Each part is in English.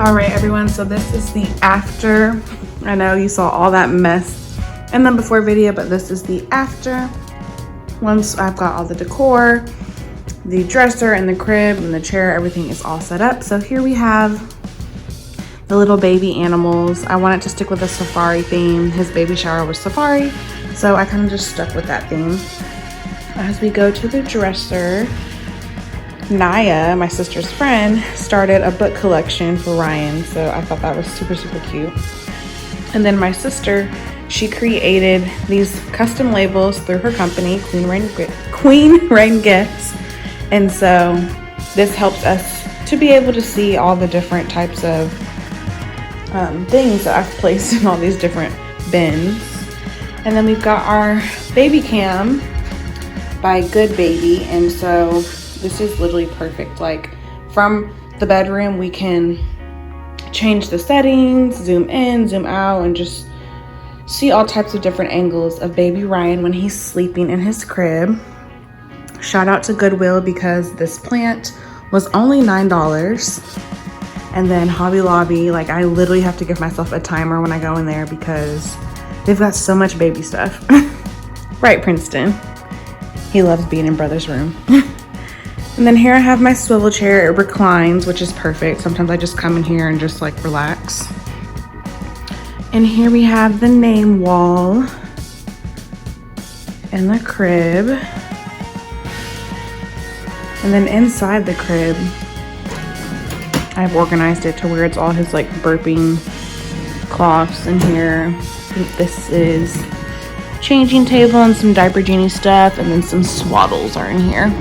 All right, everyone, so this is the after. I know you saw all that mess in the before video, but this is the after. Once I've got all the decor, the dresser and the crib and the chair, everything is all set up. So here we have the little baby animals. I wanted to stick with a safari theme. His baby shower was safari, so I kind of just stuck with that theme. As we go to the dresser, Naya, my sister's friend, started a book collection for Ryan, so I thought that was super, super cute. And then my sister, she created these custom labels through her company, Queen Rain Gifts. And so this helps us to be able to see all the different types of things that I've placed in all these different bins. And then we've got our baby cam by Good Baby, and so this is literally perfect. Like, from the bedroom we can change the settings, zoom in, zoom out, and just see all types of different angles of baby Ryan when he's sleeping in his crib. Shout out to Goodwill because this plant was only $9. And then Hobby Lobby, like, I literally have to give myself a timer when I go in there because they've got so much baby stuff. Right, Princeton? He loves being in brother's room. And then here I have my swivel chair. It reclines, which is perfect. Sometimes I just come in here and just like relax. And here we have the name wall and the crib. And then inside the crib, I've organized it to where it's all his like burping cloths in here. I think this is changing table and some diaper genie stuff, and then some swaddles are in here.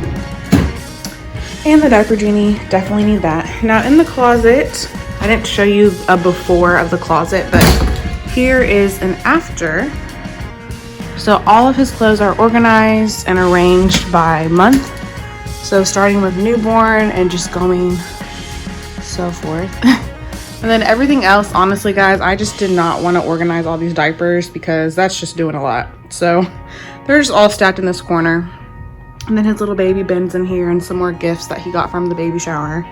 And the diaper genie, definitely need that. Now in the closet, I didn't show you a before of the closet, but here is an after. So all of his clothes are organized and arranged by month. So starting with newborn and just going so forth. And then everything else, honestly guys, I just did not want to organize all these diapers because that's just doing a lot. So they're just all stacked in this corner. And then his little baby bins in here and some more gifts that he got from the baby shower.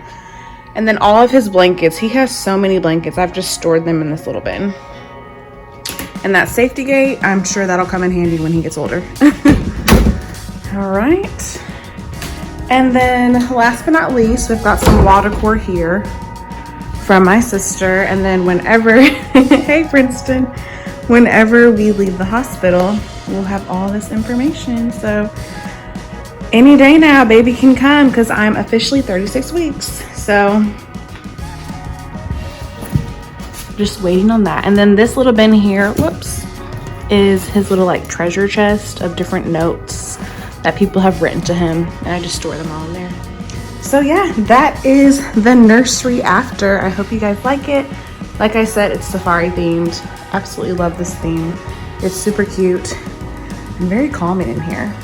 And then all of his blankets. He has so many blankets. I've just stored them in this little bin. And that safety gate, I'm sure that'll come in handy when he gets older. All right. And then last but not least, we've got some wall decor here from my sister. And then whenever, hey Princeton, whenever we leave the hospital, we'll have all this information. So any day now, baby can come because I'm officially 36 weeks. So just waiting on that. And then this little bin here, whoops, is his little like treasure chest of different notes that people have written to him. And I just store them all in there. So yeah, that is the nursery after. I hope you guys like it. Like I said, it's safari themed. Absolutely love this theme. It's super cute and very calming in here.